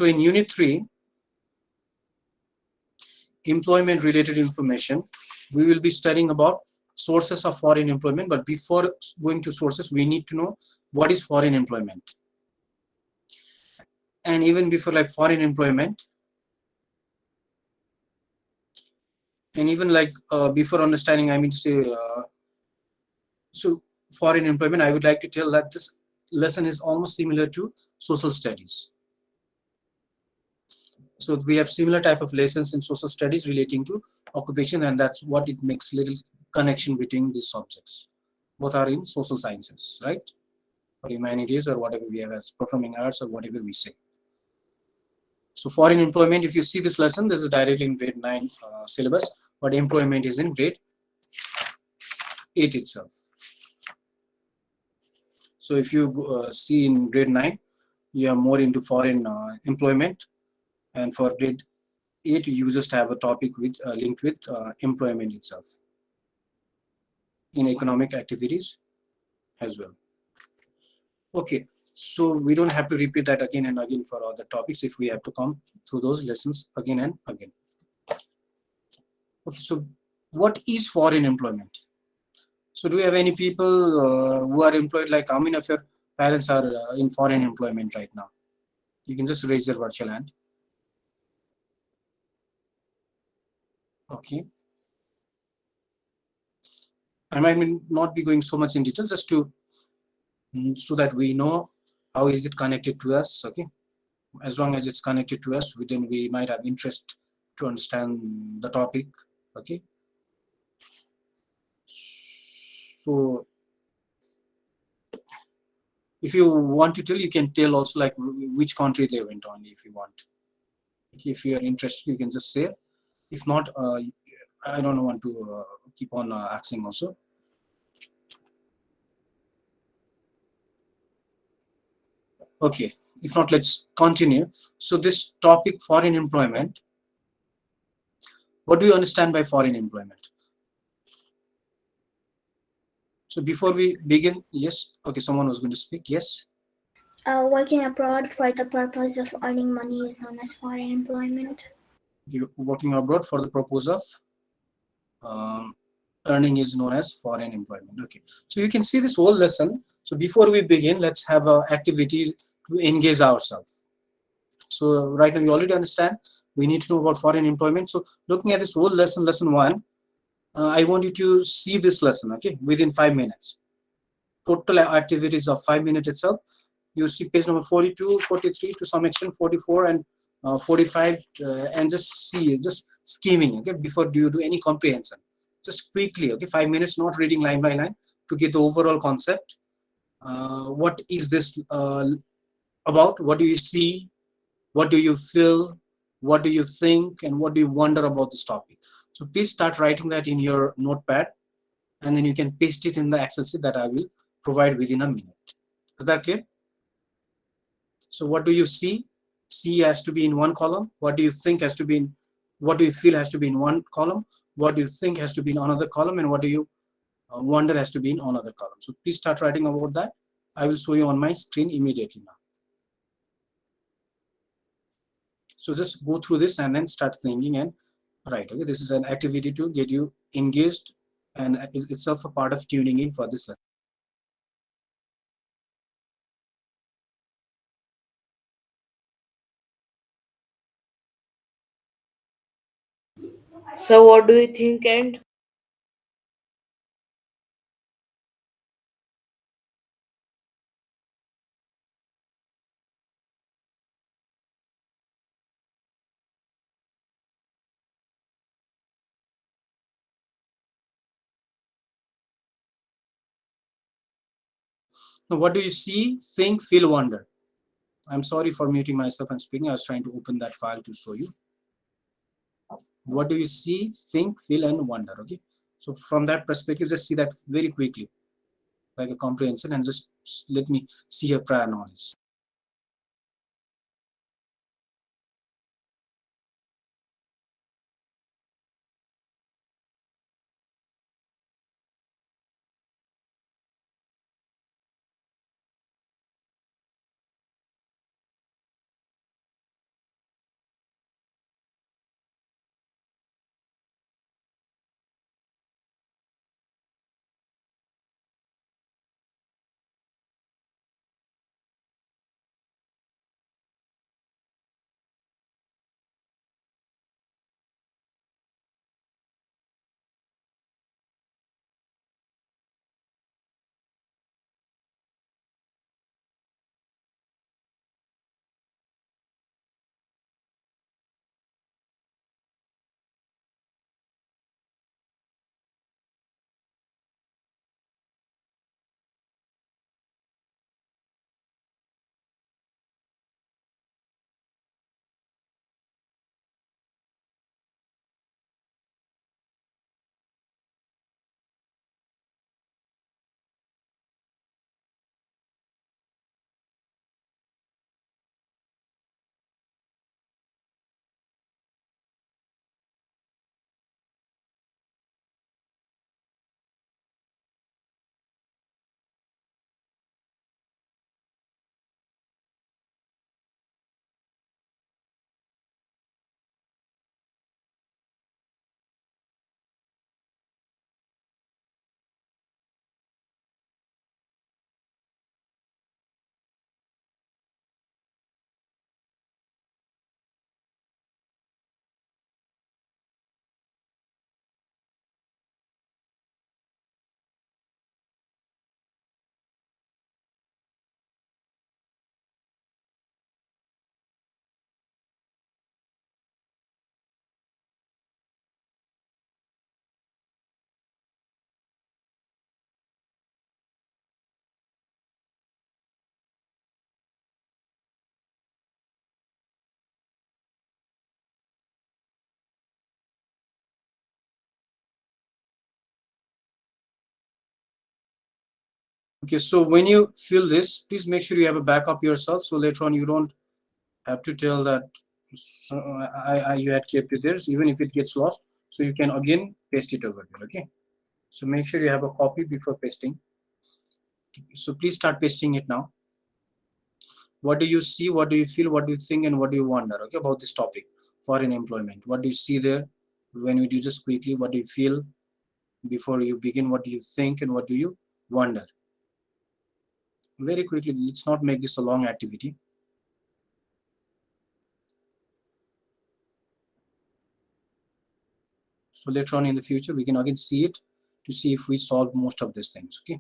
so in Unit 3, employment related information, we will be studying about sources of foreign employment. But before going to sources, we need to know what is foreign employment. And even before like foreign employment, and even like before understanding, I mean to say, so foreign employment, I would like to tell that this lesson is almost similar to social studies. So we have similar type of lessons in social studies relating to occupation, and that's what it makes little connection between these subjects. Both are in social sciences, right? Or humanities, or whatever we have as performing arts, or whatever we say. So foreign employment, if you see this lesson, this is directly in grade 9 syllabus, but employment is in grade 8 itself. So if you see in grade 9, you are more into foreign employment, and for grade 8, you just have a topic with linked with employment itself in economic activities as well. Okay, so we don't have to repeat that again and again for other topics if we have to come through those lessons again and again. Okay, so what is foreign employment? So do you have any people who are employed, like how many of your parents are in foreign employment right now? You can just raise your virtual hand. Okay. I might not be going so much in detail, just to so that we know how is it connected to us. Okay, as long as it's connected to us, then we might have interest to understand the topic. Okay, so if you want to tell, you can tell also like which country they went on if you want. Okay, if you are interested, you can just say. If not, I don't want to keep on asking also. Okay, if not, let's continue. So this topic, foreign employment, what do you understand by foreign employment? So before we begin, yes, okay, someone was going to speak, yes. Working abroad for the purpose of earning money is known as foreign employment. You're working abroad for the purpose of um, earning is known as foreign employment. Okay, so you can see this whole lesson. So before we begin, let's have an activity to engage ourselves. So right now you already understand we need to know about foreign employment. So looking at this whole lesson, lesson 1, I want you to see this lesson, okay, within 5 minutes. Total activities of 5 minutes itself. You see page number 42, 43, to some extent 44 and 45, and just see, just skimming, okay, before you do any comprehension. Just quickly, okay, 5 minutes, not reading line by line, to get the overall concept. What is this about? What do you see? What do you feel? What do you think? And what do you wonder about this topic? So please start writing that in your notepad, and then you can paste it in the Excel sheet that I will provide within a minute. Is that clear? So what do you see? See has to be in one column. What do you think has to be in, what do you feel has to be in one column? What do you think has to be in another column? And what do you wonder has to be in another column? So please start writing about that. I will show you on my screen immediately now. So just go through this and then start thinking and write. Okay, this is an activity to get you engaged, and is itself a part of tuning in for this lesson. So, what do you think? And Now, what do you see, think, feel, wonder? I'm sorry for muting myself and speaking. I was trying to open that file to show you. What do you see, think, feel, and wonder? Okay. So from that perspective, just see that very quickly, like a comprehension, and just let me see your prior knowledge. Okay, so when you fill this, please make sure you have a backup yourself, so later on you don't have to tell that so, you had kept it there, so even if it gets lost, so you can again paste it over there. Okay, so make sure you have a copy before pasting. So please start pasting it now. What do you see, what do you feel, what do you think, and what do you wonder, okay, about this topic, foreign employment? What do you see there? When we do just quickly, what do you feel before you begin? What do you think and what do you wonder? Very quickly, let's not make this a long activity. So later on in the future, we can again see it to see if we solve most of these things. Okay,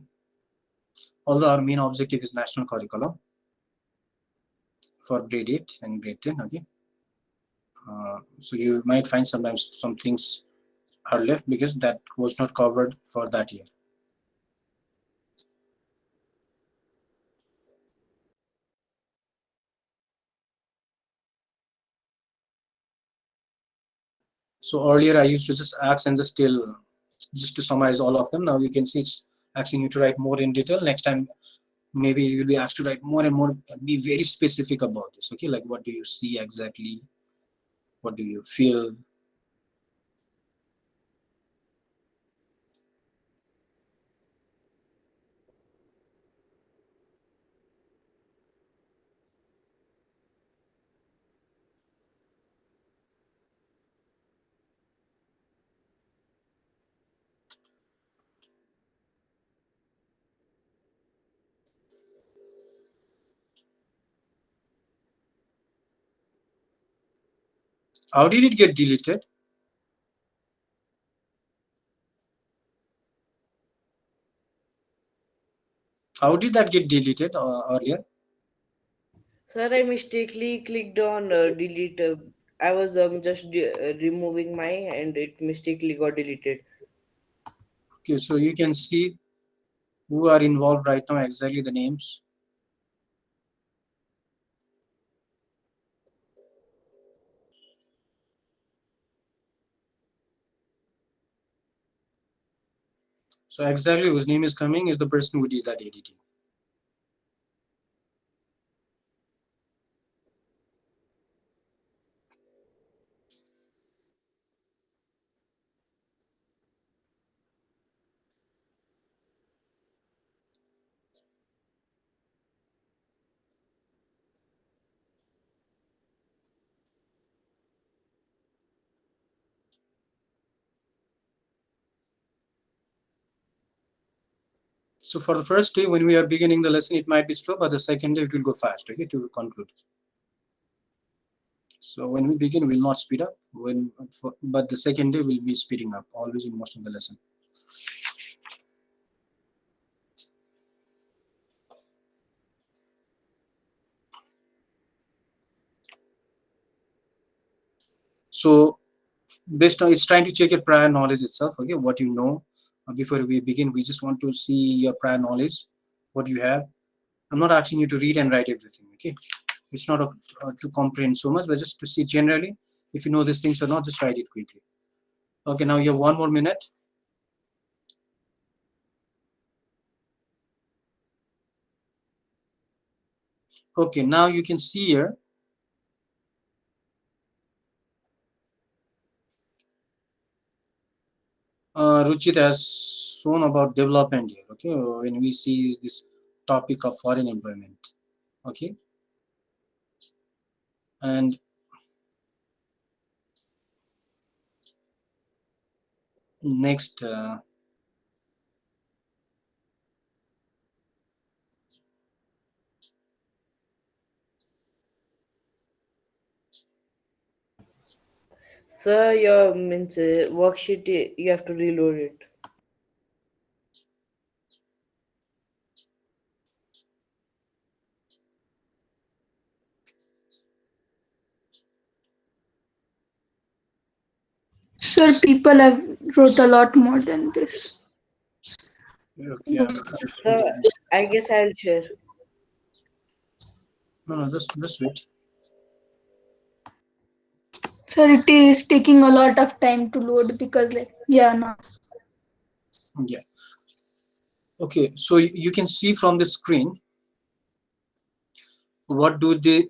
although our main objective is national curriculum for grade 8 and grade 10. Okay, so you might find sometimes some things are left because that was not covered for that year. So earlier I used to just ask and just tell, just to summarize all of them. Now you can see it's asking you to write more in detail. Next time, maybe you'll be asked to write more and more, be very specific about this. Okay, like what do you see exactly? What do you feel? How did it get deleted? How did that get deleted earlier? Sir, I mistakenly clicked on delete. I was just removing my and it mistakenly got deleted. Okay, so you can see who are involved right now, exactly the names. So exactly whose name is coming is the person who did that editing. So for the first day, when we are beginning the lesson, it might be slow, but the second day it will go fast, okay, to conclude. So when we begin, we'll not speed up, but the second day we'll be speeding up, always in most of the lesson. So based on, it's trying to check your prior knowledge itself, okay, what you know. Before we begin, we just want to see your prior knowledge, what you have. I'm not asking you to read and write everything, okay. It's not to comprehend so much, but just to see generally if you know these things or not, just write it quickly. Okay, now you have 1 more minute. Okay, now you can see here Ruchit has shown about development here. Okay, when we see this topic of foreign employment. Okay, and next, Sir, your means worksheet you have to reload it. Sir, people have wrote a lot more than this. okay, I'm Sir, I guess I'll share. no, just wait. Sir, it is taking a lot of time to load because, like, yeah, now. Yeah. Okay, so you can see from the screen what do they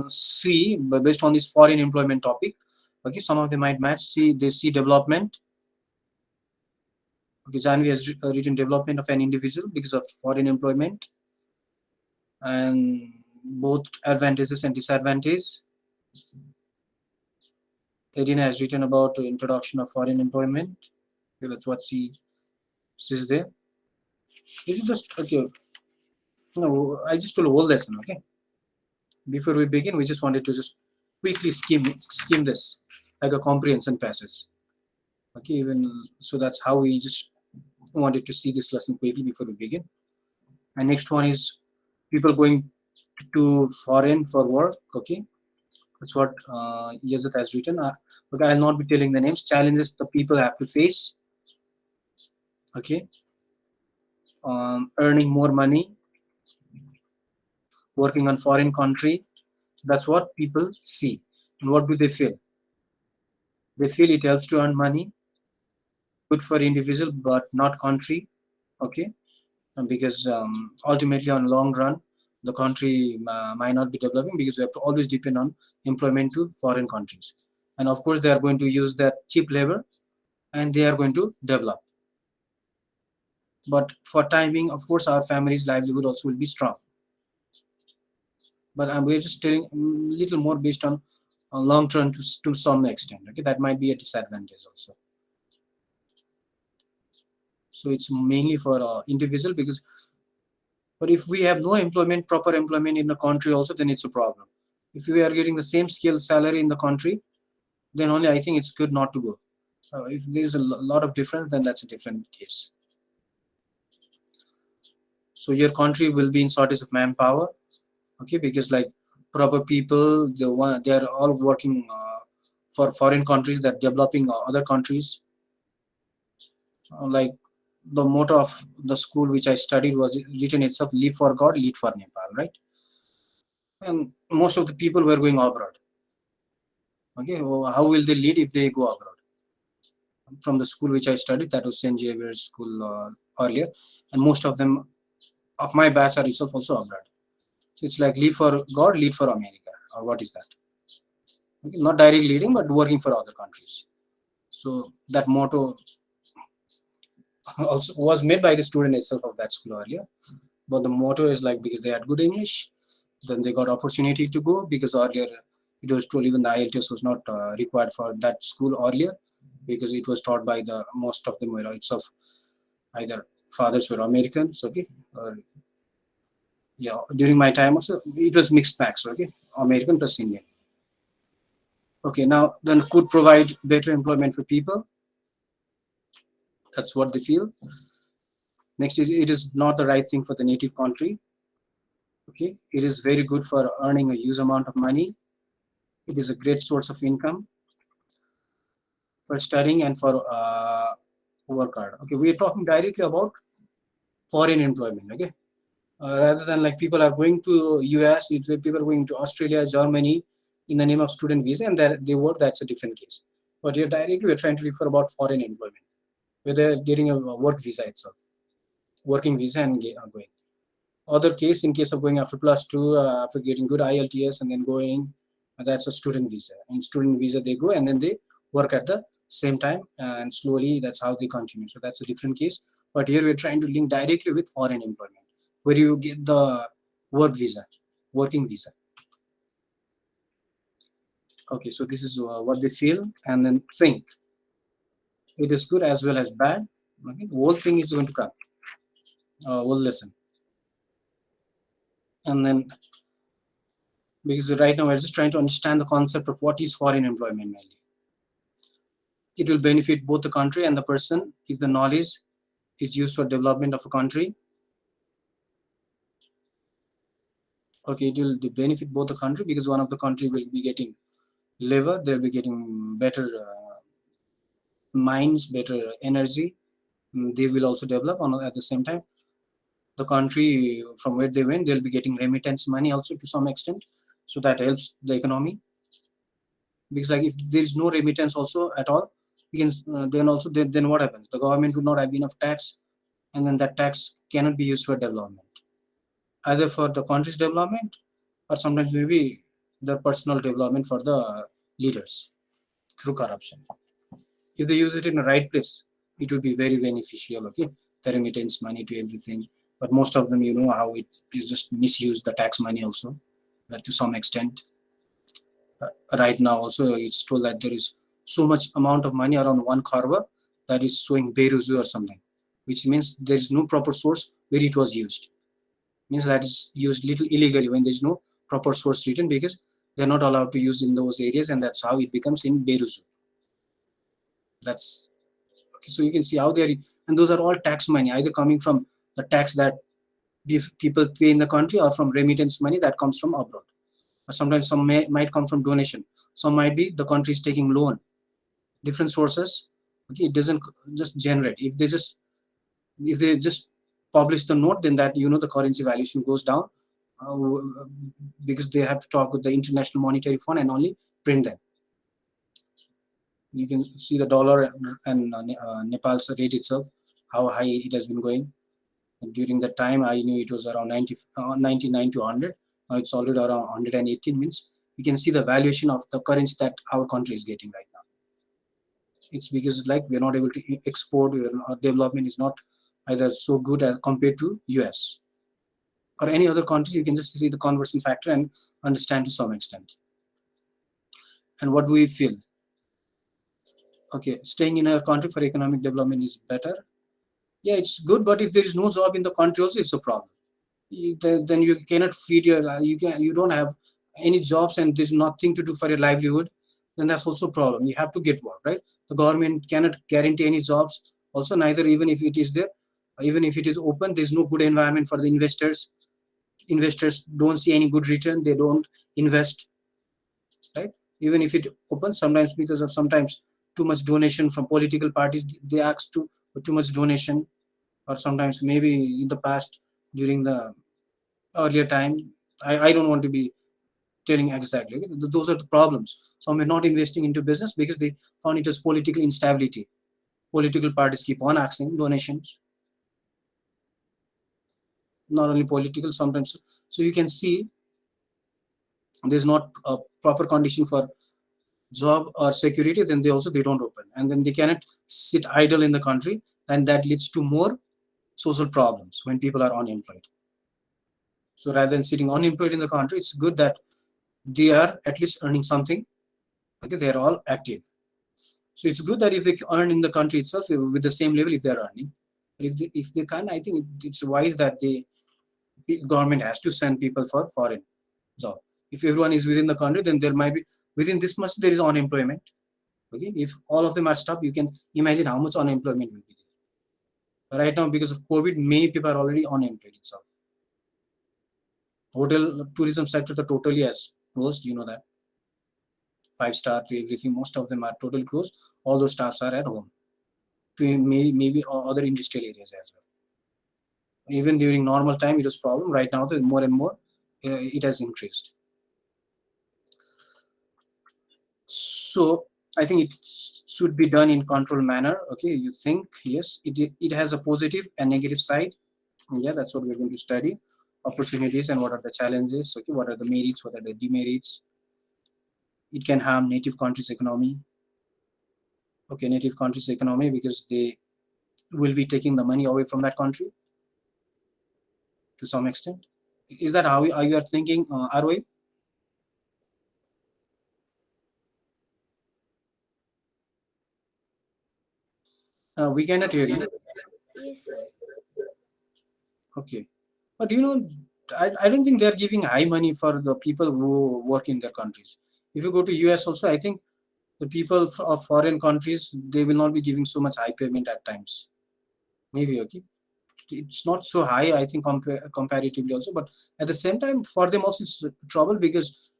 see based on this foreign employment topic. Okay, some of them might match. See, they see development. Okay, Janvi has written development of an individual because of foreign employment and both advantages and disadvantages. Edina has written about the introduction of foreign employment. Okay, that's what she says there. This is just okay. No, I just told a whole lesson. Okay, before we begin, we just wanted to just quickly skim this like a comprehension passage. Okay, even so that's how we just wanted to see this lesson quickly before we begin. And next one is people going to foreign for work. Okay, that's what Yazat has written. But I'll not be telling the names. Challenges the people have to face. Okay, earning more money, working on foreign country. So that's what people see. And what do they feel? They feel it helps to earn money, good for individual, but not country. Okay, and because ultimately on long run, the country might not be developing because we have to always depend on employment to foreign countries. And of course, they are going to use that cheap labor and they are going to develop. But for timing, of course, our family's livelihood also will be strong. But we're just telling a little more based on long term to some extent. Okay, that might be a disadvantage also. So it's mainly for individual because, but if we have no employment, proper employment in the country also, then it's a problem. If we are getting the same skill salary in the country, then only I think it's good not to go. If there's a lot of difference, then that's a different case. So your country will be in shortage of manpower, okay? Because like proper people, they are all working for foreign countries that developing other countries. Like the motto of the school which I studied was written itself: "Live for God, lead for Nepal." Right? And most of the people were going abroad. Okay, well, how will they lead if they go abroad? From the school which I studied, that was St. Xavier's School earlier, and most of them of my batch are itself also abroad. So it's like live for God, lead for America, or what is that? Okay, not directly leading, but working for other countries. So that motto also was made by the student itself of that school earlier. But the motto is like because they had good English, then they got opportunity to go because earlier it was told even the IELTS was not required for that school earlier because it was taught by the most of them were itself either fathers were Americans, okay, or yeah, during my time also it was mixed packs, okay, American plus Indian. Okay, now then could provide better employment for people. That's what they feel. Next is it is not the right thing for the native country. Okay, it is very good for earning a huge amount of money. It is a great source of income for studying and for work hard. Okay, we are talking directly about foreign employment. Okay, rather than like people are going to US, people are going to Australia, Germany in the name of student visa, and that they work. That's a different case. But here directly we're trying to refer about foreign employment, where they're getting a work visa itself, working visa and going. Other case, in case of going after plus two, after getting good IELTS and then going, that's a student visa. In student visa, they go and then they work at the same time and slowly that's how they continue. So that's a different case. But here we're trying to link directly with foreign employment, where you get the work visa, working visa. Okay, so this is what they feel and then think. It is good as well as bad. Okay, the whole thing is going to come, whole lesson. And then because right now we're just trying to understand the concept of what is foreign employment mainly. It will benefit both the country and the person if the knowledge is used for development of a country. Okay, it will benefit both the country because one of the country will be getting labor, they'll be getting better mines, better energy. They will also develop on at the same time. The country from where they went, they'll be getting remittance money also to some extent. So that helps the economy. Because like if there is no remittance also at all, you can then also then what happens? The government would not have enough tax and then that tax cannot be used for development, either for the country's development or sometimes maybe the personal development for the leaders through corruption. If they use it in the right place, it would be very beneficial. Okay, the remittance money to everything, but most of them, you know how it is just misuse the tax money also to some extent. Right now, also it's told that there is so much amount of money around one carver that is showing Beruzu or something, which means there is no proper source where it was used. Means that is used little illegally when there is no proper source written because they're not allowed to use in those areas, and that's how it becomes in Beruzu. That's okay. So you can see how they are, and those are all tax money, either coming from the tax that people pay in the country or from remittance money that comes from abroad. Or sometimes some might come from donation. Some might be the country is taking loan. Different sources. Okay, it doesn't just generate. If they just publish the note, then that the currency valuation goes down uh, because they have to talk with the International Monetary Fund and only print them. You can see the dollar and Nepal's rate itself, how high it has been going. And during that time, I knew it was around 99 to 100. Now it's already around 118. Means you can see the valuation of the currency that our country is getting right now. It's because like we're not able to export. Our development is not either so good as compared to US or any other countries. You can just see the conversion factor and understand to some extent. And what do we feel? Okay, staying in our country for economic development is better. Yeah, it's good, but if there is no job in the country also, it's a problem. Then you cannot feed you don't have any jobs and there's nothing to do for your livelihood, then that's also a problem. You have to get work, right? The government cannot guarantee any jobs also, neither. Even if it is there, even if it is open, there's no good environment for the investors don't see any good return, they don't invest, right? Even if it opens, sometimes because of sometimes too much donation from political parties, they ask too much donation. Or sometimes maybe in the past, during the earlier time, I don't want to be telling exactly. Those are the problems. Some are not investing into business because they found it as political instability. Political parties keep on asking donations, not only political, sometimes. So you can see there's not a proper condition for job or security, then they don't open, and then they cannot sit idle in the country, and that leads to more social problems when people are unemployed. So rather than sitting unemployed in the country, it's good that they are at least earning something. Okay, they are all active. So it's good that if they earn in the country itself with the same level if they are earning. But if they can't, I think it's wise that the government has to send people for foreign job. If everyone is within the country, then there might be within this much there is unemployment. Okay, if all of them are stopped, you can imagine how much unemployment will be there. Right now, because of COVID, many people are already unemployed itself. Hotel tourism sector the totally has closed. You know that 5 star to everything. Most of them are totally closed. All those staffs are at home. To maybe other industrial areas as well. Even during normal time, it was problem. Right now, the more and more, it has increased. So I think it should be done in controlled manner. Okay, you think yes, it has a positive and negative side. Yeah, that's what we're going to study. Opportunities and what are the challenges. Okay, what are the merits? What are the demerits? It can harm native countries' economy. Okay, native countries' economy because they will be taking the money away from that country to some extent. Is that how you are thinking, ROI? We cannot hear you. Yes, sir. Okay. But I don't think they're giving high money for the people who work in their countries. If you go to US also, I think the people of foreign countries, they will not be giving so much high payment at times. Maybe, okay. It's not so high, I think, comparatively also. But at the same time, for them also it's trouble because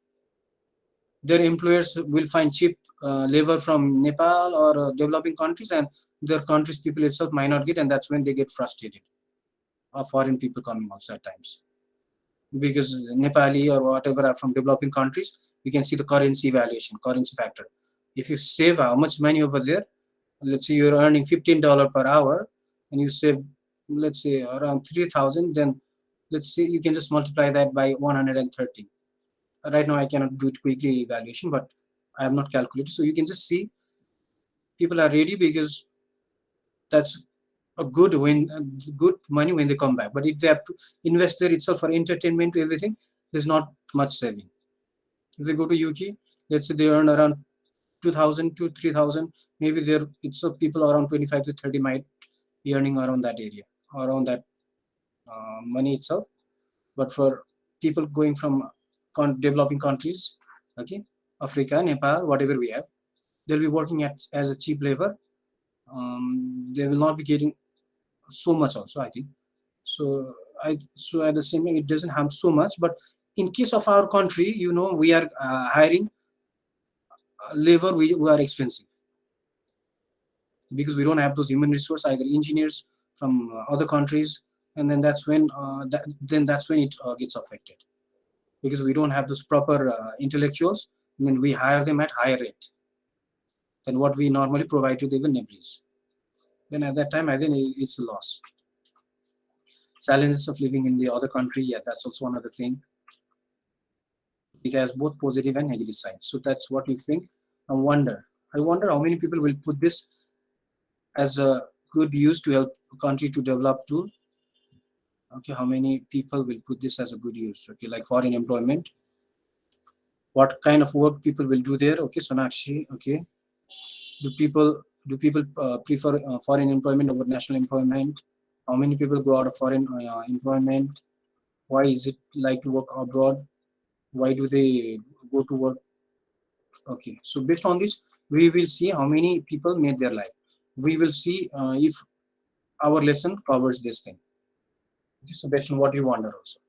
their employers will find cheap labor from Nepal or developing countries, and their countries people itself might not get, and that's when they get frustrated. Foreign people coming also at times because Nepali or whatever are from developing countries, you can see the currency valuation, currency factor. If you save how much money over there, let's say you're earning $15 per hour, and you save let's say around 3,000, then let's say you can just multiply that by 130. Right now I cannot do it quickly evaluation, but I have not calculated. So you can just see people are ready because that's a good win, good money when they come back. But if they have to invest there itself for entertainment to everything, there's not much saving. If they go to UK, let's say they earn around 2,000 to 3,000, maybe there it's people around 25 to 30 might be earning around that area, around that money itself. But for people going from developing countries, okay, Africa, Nepal, whatever we have, they'll be working at as a cheap labor. They will not be getting so much also, I think. So at the same time, it doesn't harm so much. But in case of our country, we are hiring labor who are expensive because we don't have those human resource, either engineers from other countries, and then that's when it gets affected because we don't have those proper intellectuals, and then we hire them at higher rate than what we normally provide to the Nepalese. Then at that time, I think it's a loss. Challenges of living in the other country, yeah, that's also another thing. It has both positive and negative sides. So that's what we think. I wonder how many people will put this as a good use to help a country to develop too. Okay, how many people will put this as a good use? Okay, like foreign employment. What kind of work people will do there? Okay, Sonakshi. Okay, do people prefer foreign employment over national employment? How many people go out of foreign employment? Why is it like to work abroad? Why do they go to work? Okay, so based on this, we will see how many people made their life. We will see if our lesson covers this thing. Okay, so based on what you wonder also.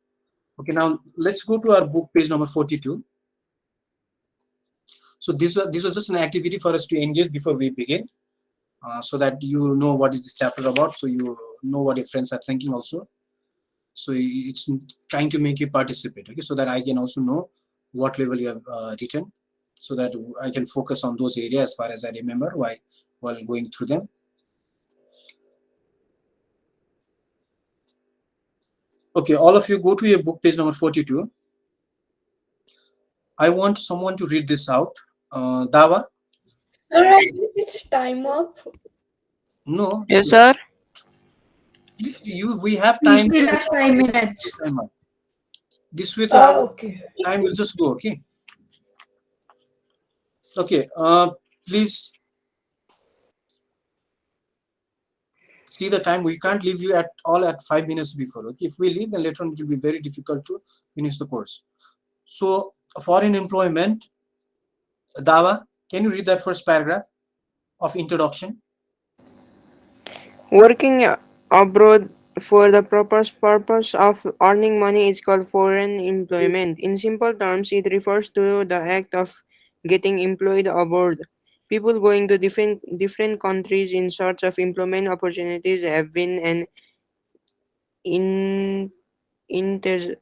Okay, now let's go to our book, page number 42. So this was just an activity for us to engage before we begin, so that you know what is this chapter about, so you know what your friends are thinking also. So it's trying to make you participate, okay, so that I can also know what level you have written, so that I can focus on those areas as far as I remember while going through them. Okay, all of you go to your book, page number 42. I want someone to read this out. Dawa? Sir, it's time up. No, Yes, sir. we have We time. still have 5 minutes. This way, Okay. time will just go. Okay. Okay. Please see the time. We can't leave you at all at 5 minutes before. Okay. If we leave, then later on it will be very difficult to finish the course. So, foreign employment. Dawa, can you read that first paragraph of introduction? Working abroad for the purpose of earning money is called foreign employment. In simple terms, it refers to the act of getting employed abroad. People going to different countries in search of employment opportunities have been an in, inter,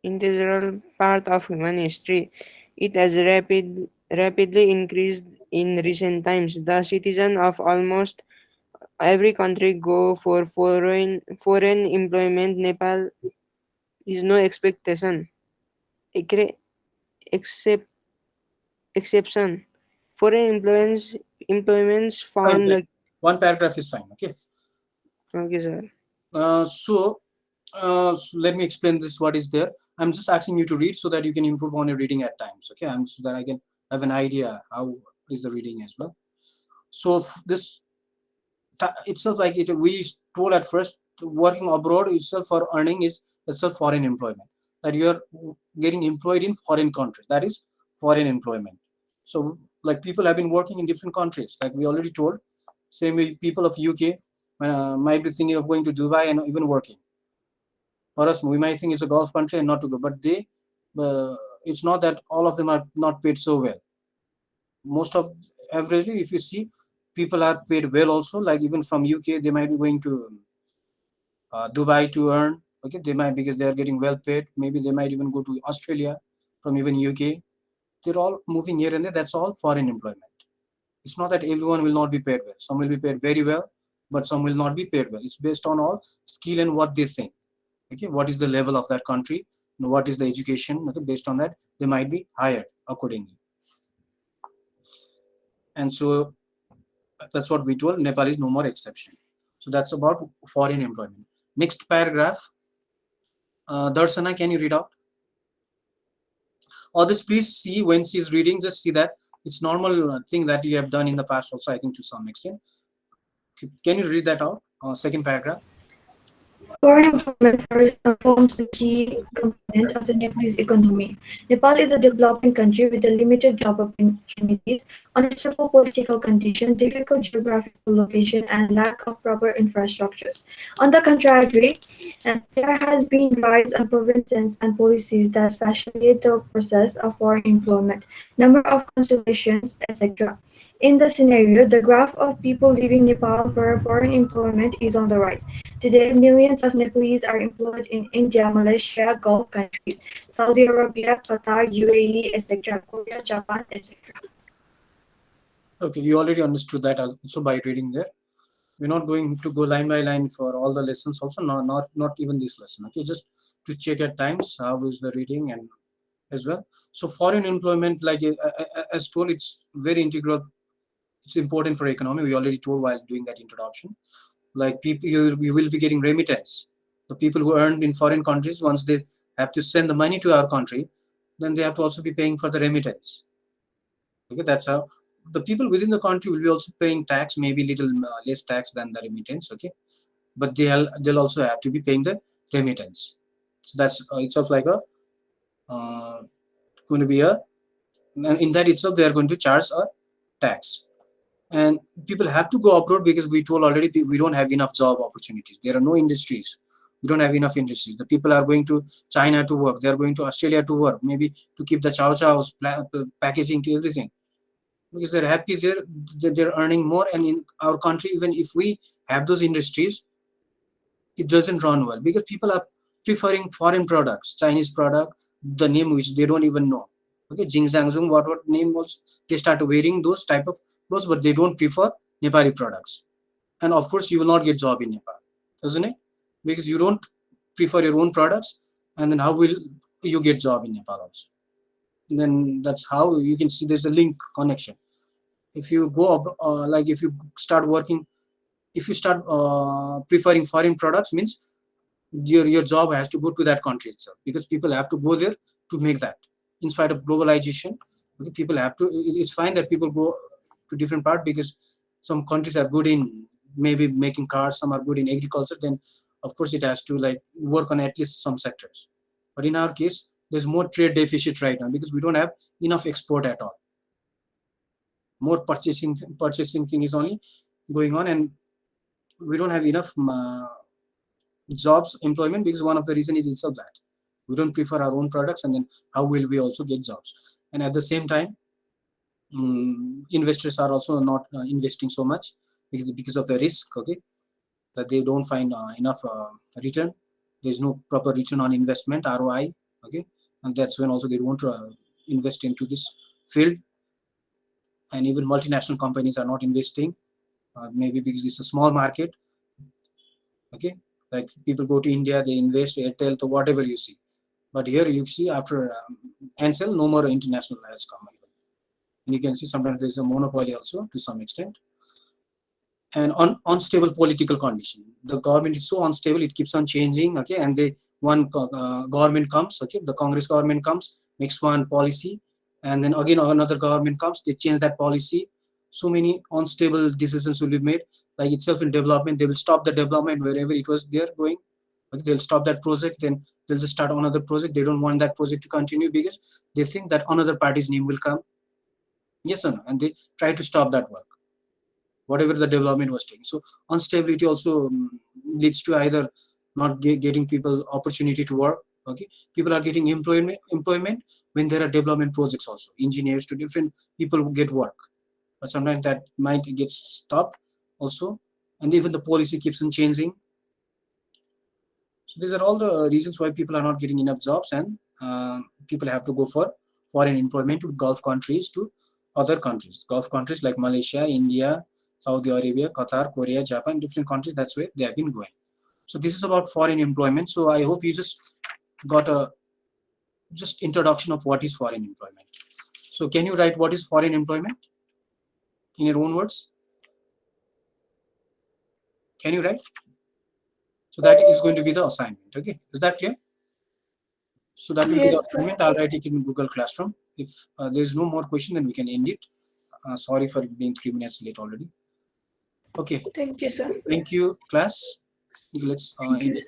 integral part of human history. It has rapidly increased in recent times. The citizens of almost every country go for foreign employment. Nepal is no expectation. Ecre- Except exception. Foreign employments Fine, found fine. like One paragraph is fine. Okay. okay, sir. So let me explain this. What is there? I'm just asking you to read so that you can improve on your reading at times. Okay, so that I can have an idea how is the reading as well. So this itself, like it, we told at first, working abroad itself for earning is itself foreign employment. That you are getting employed in foreign countries. That is foreign employment. So like people have been working in different countries. Like we already told, same way people of UK might be thinking of going to Dubai and even working. For us, we might think it's a Gulf country and not to go, but it's not that all of them are not paid so well. Most of averagely, if you see, people are paid well also. Like even from UK, they might be going to Dubai to earn. Okay, they might because they are getting well paid. Maybe they might even go to Australia from even UK. They're all moving here and there. That's all foreign employment. It's not that everyone will not be paid well. Some will be paid very well, but some will not be paid well. It's based on all skill and what they think. Okay, what is the level of that country, what is the education, okay, based on that they might be hired accordingly. And so that's what we told. Nepal is no more exception. So that's about foreign employment. Next paragraph, Darshana, can you read out? Or this, please see when she's reading, just see that it's normal thing that you have done in the past also, I think, to some extent. Can you read that out? Second paragraph. Foreign employment forms a key component of the Nepalese economy. Nepal is a developing country with a limited job opportunities, unstable political conditions, difficult geographical location, and lack of proper infrastructures. On the contrary, there has been rise in provinces and policies that facilitate the process of foreign employment, number of consulations, etc. In the scenario, the graph of people leaving Nepal for foreign employment is on the rise. Today, millions of Nepalese are employed in India, Malaysia, Gulf countries, Saudi Arabia, Qatar, UAE, etc., Korea, Japan, etc. Okay, you already understood that also by reading there. We're not going to go line by line for all the lessons also, not even this lesson. Okay, just to check at times how is the reading and as well. So foreign employment, like as told, it's very integral. It's important for economy. We already told while doing that introduction. Like people, you will be getting remittance. The people who earned in foreign countries, once they have to send the money to our country, then they have to also be paying for the remittance. Okay, that's how the people within the country will be also paying tax, maybe little less tax than the remittance. Okay, but they'll also have to be paying the remittance. So that's itself like a going to be a, in that itself they are going to charge a tax. And people have to go abroad because we told already we don't have enough job opportunities. There are no industries. We don't have enough industries. The people are going to China to work. They are going to Australia to work, maybe to keep the chow chows, packaging to everything, because they're happy there. They're earning more. And in our country, even if we have those industries, it doesn't run well because people are preferring foreign products, Chinese product, the name which they don't even know. Okay, Jing Zhangzong, what name was, they start wearing those type of clothes, but they don't prefer Nepali products. And of course, you will not get job in Nepal, doesn't it? Because you don't prefer your own products, and then how will you get job in Nepal also? And then that's how you can see there's a link connection. If you go up, like if you start working, if you start preferring foreign products, means your job has to go to that country itself, because people have to go there to make that. In spite of globalization, okay, people have to, it's fine that people go to different part because some countries are good in maybe making cars, some are good in agriculture, then of course it has to like work on at least some sectors. But in our case, there's more trade deficit right now because we don't have enough export at all. More purchasing thing is only going on, and we don't have enough jobs, employment, because one of the reason is itself that we don't prefer our own products, and then how will we also get jobs? And at the same time, investors are also not investing so much because of the risk, okay, that they don't find enough return. There's no proper return on investment, ROI, okay, and that's when also they don't invest into this field. And even multinational companies are not investing, maybe because it's a small market, okay, like people go to India, they invest Airtel, to whatever you see. But here you see after Ansel, no more international has come. And you can see sometimes there's a monopoly also to some extent. And unstable political condition. The government is so unstable, it keeps on changing, okay, and one government comes, okay, the Congress government comes, makes one policy, and then again another government comes, they change that policy. So many unstable decisions will be made. Like itself in development, they will stop the development wherever it was there going. Okay, they'll stop that project, then they'll just start another project. They don't want that project to continue because they think that another party's name will come. Yes or no? And they try to stop that work, whatever the development was taking. So instability also leads to either not getting people opportunity to work. Okay, people are getting employment when there are development projects also. Engineers to different people who get work, but sometimes that might get stopped also, and even the policy keeps on changing. So these are all the reasons why people are not getting enough jobs, and people have to go for foreign employment to Gulf countries, to other countries, Gulf countries like Malaysia, India, Saudi Arabia, Qatar, Korea, Japan, different countries. That's where they have been going. So this is about foreign employment. So I hope you just got a introduction of what is foreign employment. So can you write what is foreign employment in your own words? Can you write? So that is going to be the assignment. Okay, is that clear? So that will be the Yes, sir. assignment. I'll write it in Google Classroom. If there's no more question, then we can end it. Sorry for being 3 minutes late already. Okay. Thank you, sir. Thank you, class. Let's end it.